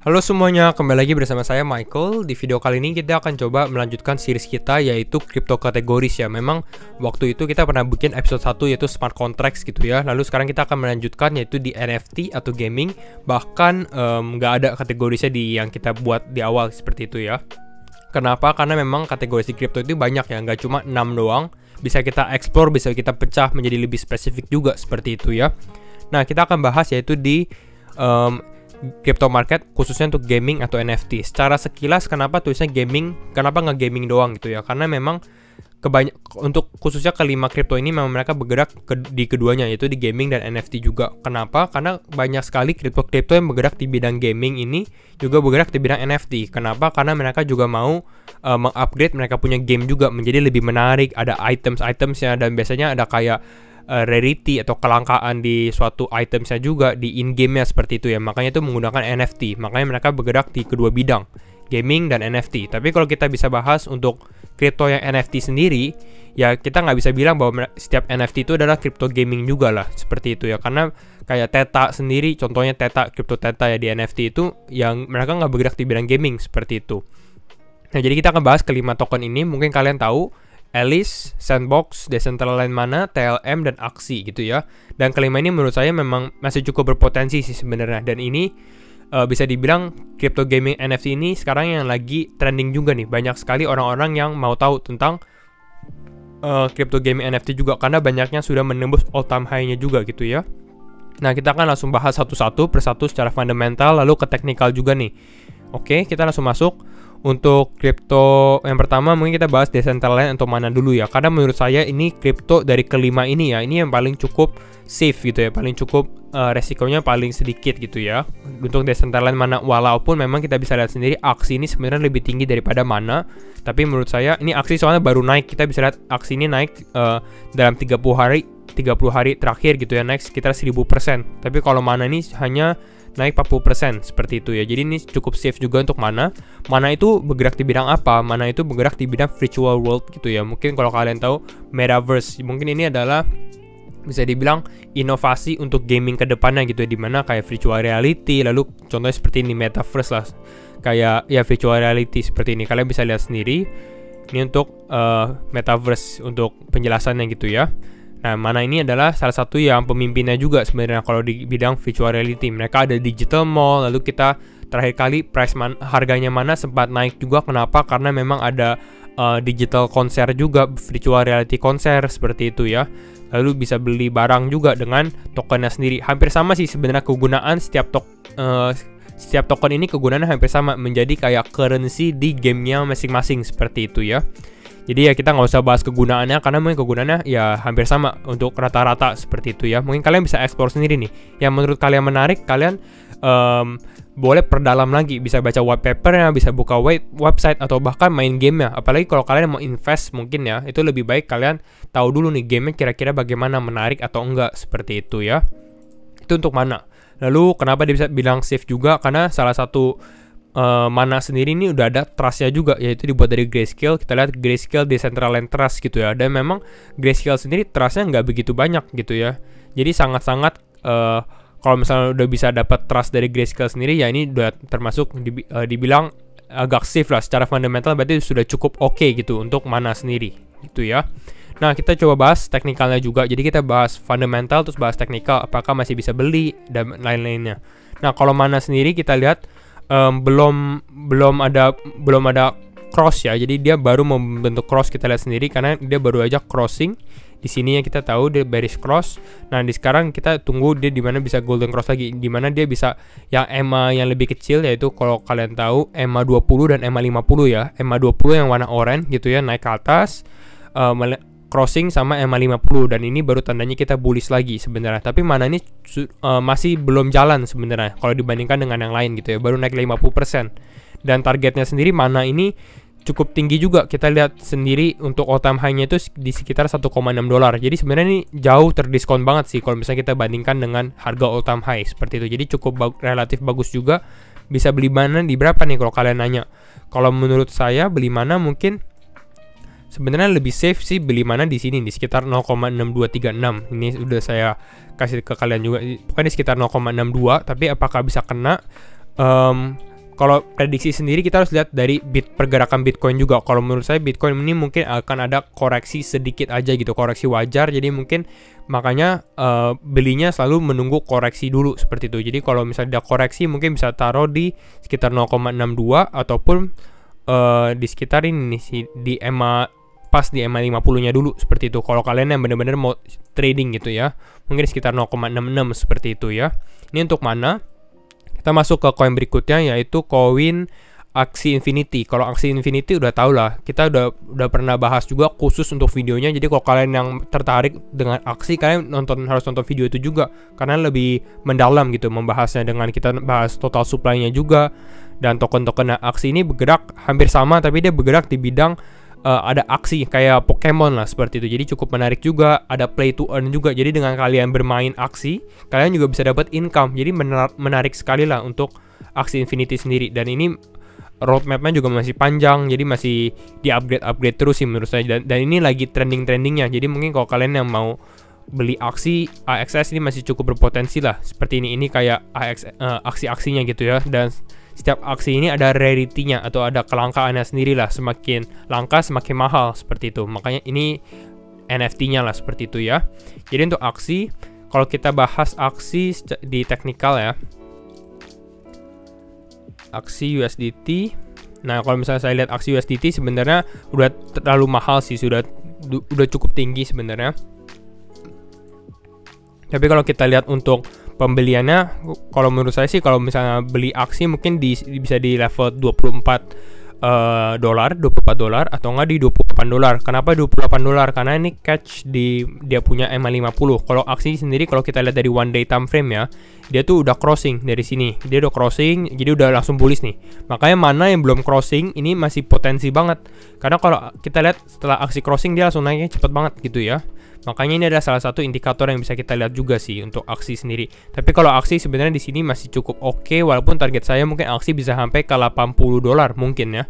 Halo semuanya, kembali lagi bersama saya Michael. Di video kali ini kita akan coba melanjutkan series kita yaitu crypto kategoris ya. Memang waktu itu kita pernah bikin episode 1 yaitu smart contracts gitu ya. Lalu sekarang kita akan melanjutkan yaitu di NFT atau gaming. Bahkan nggak ada kategorisnya di yang kita buat di awal seperti itu ya. Kenapa? Karena memang kategori crypto itu banyak ya, nggak cuma 6 doang. Bisa kita explore, bisa kita pecah menjadi lebih spesifik juga seperti itu ya. Nah, kita akan bahas yaitu di crypto market khususnya untuk gaming atau NFT. Secara sekilas kenapa tulisnya gaming, kenapa nggak gaming doang gitu ya? Karena memang untuk khususnya kelima crypto ini memang mereka bergerak di keduanya yaitu di gaming dan NFT juga. Kenapa? Karena banyak sekali crypto yang bergerak di bidang gaming ini juga bergerak di bidang NFT. Kenapa? Karena mereka juga mau mengupgrade mereka punya game juga menjadi lebih menarik, ada items-itemsnya dan biasanya ada kayak rarity atau kelangkaan di suatu itemsnya juga di in-game-nya seperti itu ya. Makanya itu menggunakan NFT. Makanya mereka bergerak di kedua bidang, gaming dan NFT. Tapi kalau kita bisa bahas untuk crypto yang NFT sendiri, ya kita nggak bisa bilang bahwa setiap NFT itu adalah crypto gaming juga lah, seperti itu ya. Karena kayak Theta sendiri, contohnya crypto Theta ya di NFT itu, yang mereka nggak bergerak di bidang gaming seperti itu. Nah, jadi kita akan bahas kelima token ini. Mungkin kalian tahu Alice, Sandbox, Decentraland Mana, TLM, dan Aksi gitu ya. Dan kelima ini menurut saya memang masih cukup berpotensi sih sebenarnya. Dan ini bisa dibilang crypto gaming NFT ini sekarang yang lagi trending juga nih. Banyak sekali orang-orang yang mau tahu tentang crypto gaming NFT juga karena banyaknya sudah menembus all time high-nya juga gitu ya. Nah, kita akan langsung bahas satu-satu persatu secara fundamental lalu ke teknikal juga nih. Oke, kita langsung masuk. Untuk kripto yang pertama mungkin kita bahas Decentraland atau Mana dulu ya. Karena menurut saya ini kripto dari kelima ini ya, ini yang paling cukup safe gitu ya, paling cukup resikonya paling sedikit gitu ya. Untuk Decentraland Mana, walaupun memang kita bisa lihat sendiri Aksi ini sebenarnya lebih tinggi daripada Mana. Tapi menurut saya ini Aksi soalnya baru naik, kita bisa lihat Aksi ini naik dalam 30 hari terakhir gitu ya, naik sekitar 1000%. Tapi kalau Mana ini hanya naik 40% seperti itu ya. Jadi ini cukup safe juga untuk Mana. Mana itu bergerak di bidang apa? Mana itu bergerak di bidang virtual world gitu ya. Mungkin kalau kalian tahu Metaverse, mungkin ini adalah bisa dibilang inovasi untuk gaming ke depannya gitu ya, dimana kayak virtual reality, lalu contohnya seperti ini Metaverse lah. Kayak ya virtual reality seperti ini. Kalian bisa lihat sendiri. Ini untuk Metaverse untuk penjelasannya gitu ya. Nah, Mana ini adalah salah satu yang pemimpinnya juga sebenarnya kalau di bidang virtual reality. Mereka ada digital mall, lalu kita terakhir kali harganya Mana sempat naik juga. Kenapa? Karena memang ada digital konser juga, virtual reality konser seperti itu ya. Lalu bisa beli barang juga dengan tokennya sendiri. Hampir sama sih sebenarnya kegunaan setiap token ini kegunaannya hampir sama, menjadi kayak currency di gamenya masing-masing seperti itu ya. Jadi ya kita nggak usah bahas kegunaannya karena mungkin kegunaannya ya hampir sama untuk rata-rata seperti itu ya. Mungkin kalian bisa explore sendiri nih. Yang menurut kalian menarik, kalian boleh perdalam lagi. Bisa baca white papernya, bisa buka website atau bahkan main gamenya. Apalagi kalau kalian mau invest mungkin ya, itu lebih baik kalian tahu dulu nih gamenya kira-kira bagaimana, menarik atau enggak seperti itu ya. Itu untuk Mana. Lalu kenapa dia bisa bilang safe juga? Karena salah satu Mana sendiri ini udah ada trustnya juga, yaitu dibuat dari Grayscale. Kita lihat Grayscale Decentraland Trust gitu ya. Dan memang Grayscale sendiri trustnya nggak begitu banyak gitu ya. Jadi sangat-sangat kalau misalnya udah bisa dapat trust dari Grayscale sendiri ya, ini udah termasuk dibilang agak safe lah secara fundamental. Berarti sudah cukup oke gitu untuk Mana sendiri gitu ya. Nah, kita coba bahas teknikalnya juga. Jadi kita bahas fundamental terus bahas teknikal, apakah masih bisa beli dan lain-lainnya. Nah, kalau Mana sendiri kita lihat belum ada cross ya. Jadi dia baru membentuk cross, kita lihat sendiri karena dia baru aja crossing. Di sini ya kita tahu dia bearish cross. Nah, di sekarang kita tunggu dia di mana bisa golden cross lagi, di mana dia bisa yang EMA yang lebih kecil, yaitu kalau kalian tahu EMA 20 dan EMA 50 ya. EMA 20 yang warna oranye gitu ya, naik ke atas crossing sama EMA 50, dan ini baru tandanya kita bullish lagi sebenarnya. Tapi Mana ini masih belum jalan sebenarnya kalau dibandingkan dengan yang lain gitu ya, baru naik 50%. Dan targetnya sendiri Mana ini cukup tinggi juga. Kita lihat sendiri untuk all time high-nya itu di sekitar 1,6 dolar. Jadi sebenarnya ini jauh terdiskon banget sih kalau misalnya kita bandingkan dengan harga all time high seperti itu. Jadi cukup relatif bagus juga. Bisa beli Mana di berapa nih kalau kalian nanya? Kalau menurut saya beli Mana mungkin sebenarnya lebih safe sih beli Mana di sini di sekitar 0,6236. Ini udah saya kasih ke kalian juga. Bukan di sekitar 0,62, tapi apakah bisa kena kalau prediksi sendiri kita harus lihat dari pergerakan Bitcoin juga. Kalau menurut saya Bitcoin ini mungkin akan ada koreksi sedikit aja gitu, koreksi wajar. Jadi mungkin makanya belinya selalu menunggu koreksi dulu seperti itu. Jadi kalau misalnya ada koreksi mungkin bisa taruh di sekitar 0,62 ataupun di sekitar ini nih di EMA, pas di EMA 50-nya dulu seperti itu. Kalau kalian yang benar-benar mau trading gitu ya, mungkin sekitar 0,66 seperti itu ya. Ini untuk mana? Kita masuk ke koin berikutnya yaitu koin Axie Infinity. Kalau Axie Infinity udah tau lah, kita udah pernah bahas juga khusus untuk videonya. Jadi kalau kalian yang tertarik dengan Axie, kalian harus nonton video itu juga karena lebih mendalam gitu membahasnya, dengan kita bahas total supply-nya juga. Dan token-token Axie ini bergerak hampir sama, tapi dia bergerak di bidang ada aksi kayak Pokemon lah seperti itu. Jadi cukup menarik juga, ada play to earn juga. Jadi dengan kalian bermain aksi, kalian juga bisa dapat income. Jadi menarik sekali lah untuk Axie Infinity sendiri. Dan ini roadmapnya juga masih panjang, jadi masih di upgrade terus sih menurut saya. Dan ini lagi trendingnya. Jadi mungkin kalau kalian yang mau beli aksi AXS ini masih cukup berpotensi lah. Seperti ini kayak aksi-aksinya gitu ya. Dan setiap aksi ini ada rarity-nya atau ada kelangkaannya sendiri lah. Semakin langka semakin mahal seperti itu. Makanya ini NFT-nya lah seperti itu ya. Jadi untuk aksi, kalau kita bahas aksi di teknikal ya, aksi USDT. Nah kalau misalnya saya lihat aksi USDT sebenarnya udah terlalu mahal sih, udah cukup tinggi sebenarnya. Tapi kalau kita lihat untuk pembeliannya, kalau menurut saya sih kalau misalnya beli aksi mungkin bisa di level 24 $24 atau enggak di $28. Kenapa $28? Karena ini catch dia punya EMA 50. Kalau aksi sendiri kalau kita lihat dari one day time frame ya, dia tuh udah crossing dari sini. Dia udah crossing, jadi udah langsung bullish nih. Makanya mana yang belum crossing ini masih potensi banget. Karena kalau kita lihat setelah aksi crossing dia langsung naiknya cepet banget gitu ya. Makanya ini adalah salah satu indikator yang bisa kita lihat juga sih untuk aksi sendiri. Tapi kalau aksi sebenarnya di sini masih cukup oke, walaupun target saya mungkin aksi bisa sampai ke $80 mungkin ya.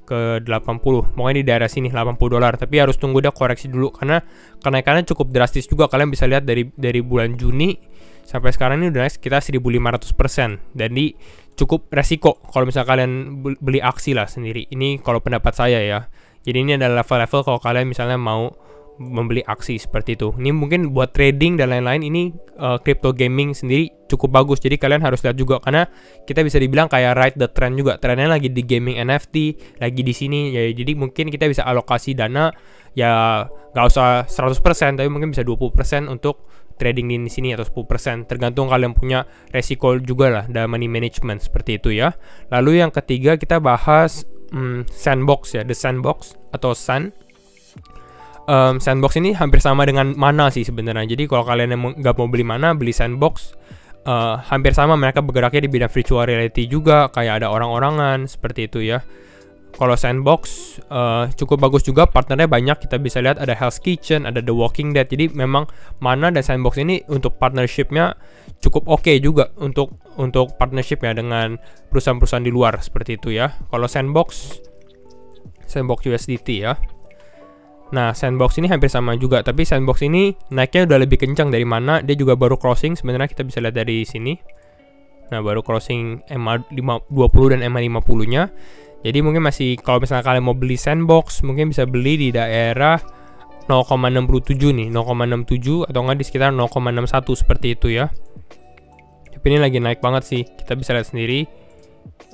Ke 80, mungkin di daerah sini $80. Tapi harus tunggu dia koreksi dulu karena kenaikannya cukup drastis juga. Kalian bisa lihat dari bulan Juni sampai sekarang ini udah naik sekitar 1500%. Dan ini cukup resiko kalau misalnya kalian beli aksi lah sendiri. Ini kalau pendapat saya ya. Jadi ini adalah level-level kalau kalian misalnya mau membeli aksi seperti itu. Ini mungkin buat trading dan lain-lain, ini crypto gaming sendiri cukup bagus. Jadi kalian harus lihat juga karena kita bisa dibilang kayak ride the trend juga. Trennya lagi di gaming NFT, lagi di sini ya. Jadi mungkin kita bisa alokasi dana ya nggak usah 100%, tapi mungkin bisa 20% untuk trading di sini atau 10%. Tergantung kalian punya resiko juga lah dalam money management seperti itu ya. Lalu yang ketiga kita bahas Sandbox ya, The Sandbox atau Sun. Sandbox ini hampir sama dengan Mana sih sebenarnya. Jadi kalau kalian yang nggak mau beli Mana, beli Sandbox, hampir sama. Mereka bergeraknya di bidang virtual reality juga, kayak ada orang-orangan seperti itu ya. Kalau Sandbox cukup bagus juga, partnernya banyak. Kita bisa lihat ada Hell's Kitchen, ada The Walking Dead. Jadi memang Mana dan Sandbox ini untuk partnershipnya cukup oke juga untuk partnership ya dengan perusahaan-perusahaan di luar seperti itu ya. Kalau Sandbox USDT ya. Nah, Sandbox ini hampir sama juga, tapi Sandbox ini naiknya udah lebih kencang dari Mana. Dia juga baru crossing, sebenarnya kita bisa lihat dari sini. Nah, baru crossing EMA 20 dan EMA 50-nya. Jadi mungkin masih, kalau misalnya kalian mau beli Sandbox, mungkin bisa beli di daerah 0,67 nih, 0,67 atau enggak di sekitar 0,61 seperti itu ya. Tapi ini lagi naik banget sih, kita bisa lihat sendiri.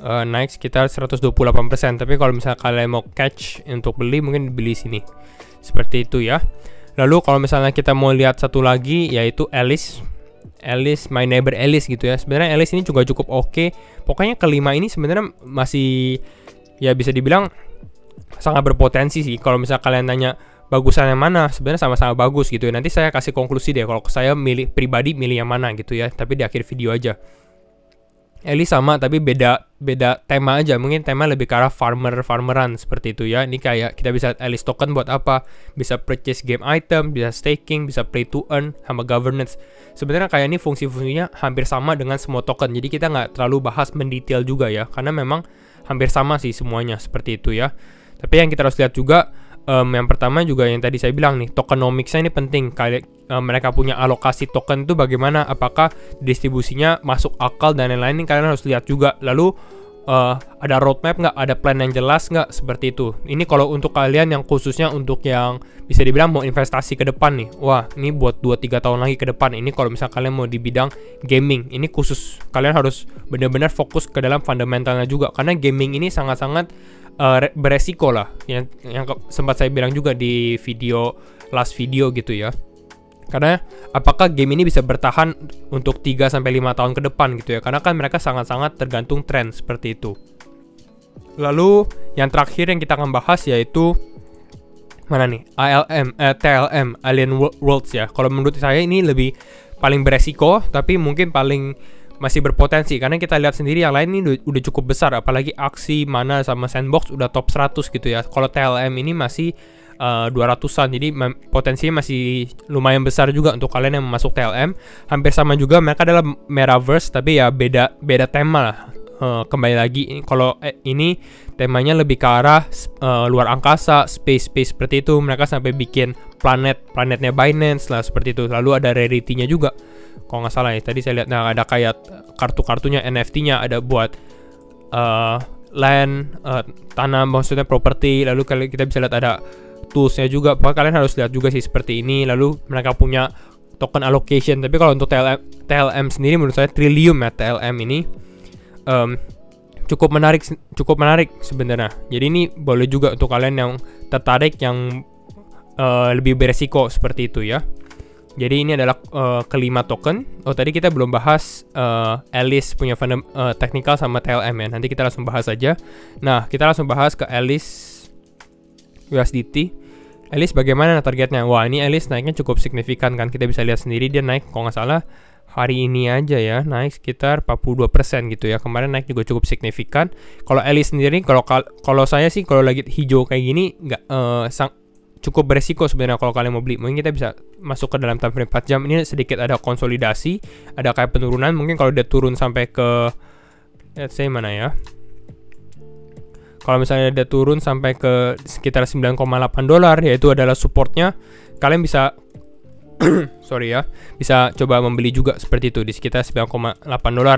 Naik sekitar 128%. Tapi kalau misalnya kalian mau catch untuk beli, mungkin beli sini seperti itu ya. Lalu kalau misalnya kita mau lihat satu lagi yaitu Alice, My Neighbor Alice gitu ya. Sebenarnya Alice ini juga cukup oke. Pokoknya kelima ini sebenarnya masih ya bisa dibilang sangat berpotensi sih. Kalau misalnya kalian tanya bagusan yang mana, sebenarnya sama-sama bagus gitu ya. Nanti saya kasih konklusi deh kalau saya pribadi milih yang mana gitu ya. Tapi di akhir video aja. Alice sama tapi beda tema aja. Mungkin tema lebih ke arah farmeran seperti itu ya. Ini kayak kita bisa Alice token buat apa? Bisa purchase game item, bisa staking, bisa play to earn, sama governance. Sebenarnya kayak ini fungsi-fungsinya hampir sama dengan semua token. Jadi kita nggak terlalu bahas mendetail juga ya, karena memang hampir sama sih semuanya seperti itu ya. Tapi yang kita harus lihat juga yang pertama juga yang tadi saya bilang nih, tokenomics-nya ini penting. Mereka punya alokasi token itu bagaimana, apakah distribusinya masuk akal dan lain-lain, ini kalian harus lihat juga. Lalu ada roadmap nggak, ada plan yang jelas nggak, seperti itu. Ini kalau untuk kalian yang khususnya untuk yang bisa dibilang mau investasi ke depan nih, wah ini buat 2-3 tahun lagi ke depan. Ini kalau misalnya kalian mau di bidang gaming, ini khusus kalian harus benar-benar fokus ke dalam fundamentalnya juga, karena gaming ini sangat-sangat beresiko lah, yang sempat saya bilang juga di last video gitu ya. Karena apakah game ini bisa bertahan untuk 3-5 tahun ke depan gitu ya, karena kan mereka sangat-sangat tergantung tren seperti itu. Lalu yang terakhir yang kita akan bahas yaitu mana nih, TLM, Alien Worlds ya. Kalau menurut saya ini lebih paling beresiko, tapi mungkin paling masih berpotensi, karena kita lihat sendiri yang lain ini udah cukup besar, apalagi Aksi, Mana, sama Sandbox udah top 100 gitu ya. Kalau TLM ini masih 200-an, jadi potensinya masih lumayan besar juga untuk kalian yang masuk TLM. Hampir sama juga, mereka adalah Metaverse, tapi ya beda tema lah. Kembali lagi, kalau ini temanya lebih ke arah luar angkasa, space seperti itu. Mereka sampai bikin planetnya Binance lah seperti itu. Lalu ada Rarity-nya juga, kalau nggak salah ya. Tadi saya lihat, nah ada kayak kartu-kartunya, NFT-nya ada buat land, tanah, maksudnya properti. Lalu kalau kita bisa lihat ada toolsnya juga. Pokoknya kalian harus lihat juga sih seperti ini. Lalu mereka punya token allocation. Tapi kalau untuk TLM sendiri menurut saya Trillium ya, TLM ini cukup menarik sebenarnya. Jadi ini boleh juga untuk kalian yang tertarik, yang lebih beresiko seperti itu ya. Jadi ini adalah kelima token. Oh tadi kita belum bahas Alice punya technical sama TLM ya. Nanti kita langsung bahas aja. Nah kita langsung bahas ke Alice USDT. Alice bagaimana targetnya? Wah ini Alice naiknya cukup signifikan kan. Kita bisa lihat sendiri dia naik, kalau nggak salah hari ini aja ya, naik sekitar 42% gitu ya. Kemarin naik juga cukup signifikan. Kalau Alice sendiri, kalau saya sih kalau lagi hijau kayak gini nggak cukup beresiko sebenarnya kalau kalian mau beli. Mungkin kita bisa masuk ke dalam time frame 4 jam. Ini sedikit ada konsolidasi, ada kayak penurunan. Mungkin kalau dia turun sampai ke, let's say mana ya, kalau misalnya dia turun sampai ke sekitar $9,8, yaitu adalah supportnya, kalian bisa bisa coba membeli juga seperti itu di sekitar $9,8.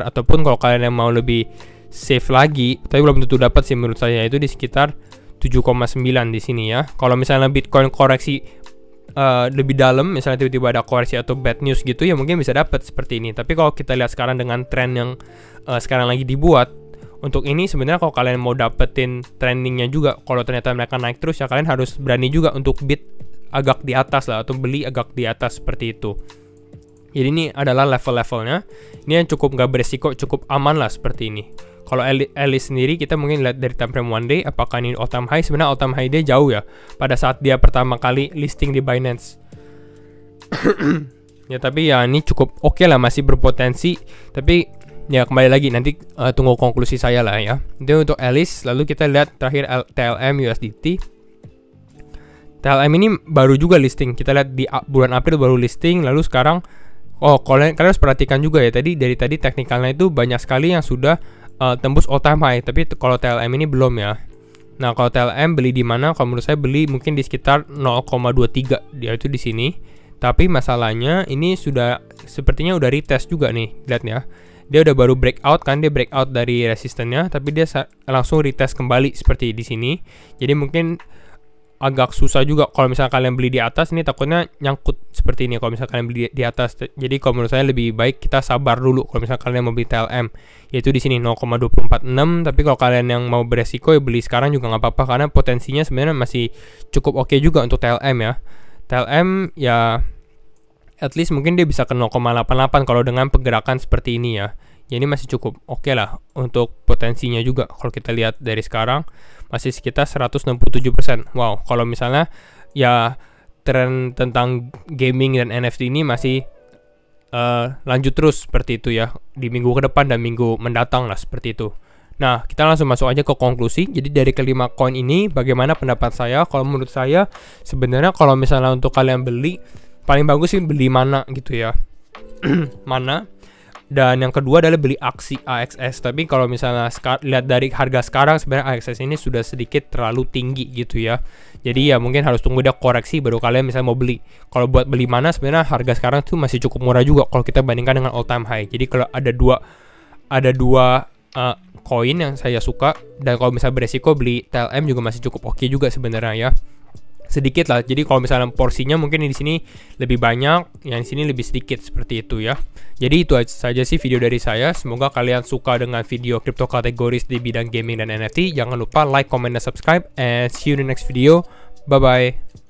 Ataupun kalau kalian yang mau lebih safe lagi, tapi belum tentu dapat sih menurut saya, itu di sekitar 7,9 di sini ya. Kalau misalnya Bitcoin koreksi lebih dalam, misalnya tiba-tiba ada koreksi atau bad news gitu ya, mungkin bisa dapat seperti ini. Tapi kalau kita lihat sekarang dengan tren yang sekarang lagi dibuat, untuk ini sebenarnya kalau kalian mau dapetin trendingnya juga, kalau ternyata mereka naik terus ya, kalian harus berani juga untuk bid agak di atas lah, atau beli agak di atas seperti itu. Jadi ini adalah level-levelnya. Ini yang cukup nggak beresiko, cukup aman lah seperti ini. Kalau Alice sendiri, kita mungkin lihat dari time frame 1 day, apakah ini all time high? Sebenarnya all time high dia jauh ya, pada saat dia pertama kali listing di Binance. Ya tapi ya ini cukup oke lah, masih berpotensi. Tapi ya kembali lagi, nanti tunggu konklusi saya lah ya. Itu untuk Alice. Lalu kita lihat terakhir TLM USDT. TLM ini baru juga listing. Kita lihat di bulan April baru listing. Lalu sekarang, kalian harus perhatikan juga ya, tadi teknikalnya itu banyak sekali yang sudah tembus all time high. Tapi kalau TLM ini belum ya. Nah kalau TLM beli di mana? Kalau menurut saya beli mungkin di sekitar 0,23, dia itu di sini. Tapi masalahnya ini sepertinya udah retest juga nih, lihat ya. Dia udah baru breakout kan, dia breakout dari resistennya, tapi dia langsung retest kembali seperti di sini. Jadi mungkin agak susah juga kalau misalnya kalian beli di atas, ini takutnya nyangkut seperti ini kalau misalnya kalian beli di atas. Jadi kalau menurut saya lebih baik kita sabar dulu kalau misalnya kalian mau beli TLM, yaitu di sini 0,246. Tapi kalau kalian yang mau beresiko ya beli sekarang juga nggak apa-apa, karena potensinya sebenarnya masih cukup oke juga untuk TLM ya. TLM ya at least mungkin dia bisa ke 0,88 kalau dengan pergerakan seperti ini ya. Ya ini masih cukup oke lah untuk potensinya juga. Kalau kita lihat dari sekarang masih sekitar 167%. Wow, kalau misalnya ya tren tentang gaming dan NFT ini masih lanjut terus seperti itu ya, di minggu ke depan dan minggu mendatang lah seperti itu. Nah, kita langsung masuk aja ke konklusi. Jadi dari kelima koin ini bagaimana pendapat saya? Kalau menurut saya sebenarnya kalau misalnya untuk kalian beli, paling bagus sih beli Mana gitu ya. Mana. Dan yang kedua adalah beli Aksi AXS. Tapi kalau misalnya lihat dari harga sekarang, sebenarnya AXS ini sudah sedikit terlalu tinggi gitu ya. Jadi ya mungkin harus tunggu dia koreksi baru kalian misalnya mau beli. Kalau buat beli Mana sebenarnya harga sekarang tuh masih cukup murah juga kalau kita bandingkan dengan all time high. Jadi kalau ada dua koin yang saya suka, dan kalau misalnya beresiko beli TLM juga masih cukup oke juga sebenarnya ya. Sedikit lah. Jadi kalau misalnya porsinya mungkin di sini lebih banyak, yang di sini lebih sedikit seperti itu ya. Jadi itu saja sih video dari saya. Semoga kalian suka dengan video crypto kategoris di bidang gaming dan NFT. Jangan lupa like, comment, dan subscribe, and see you in the next video. Bye bye.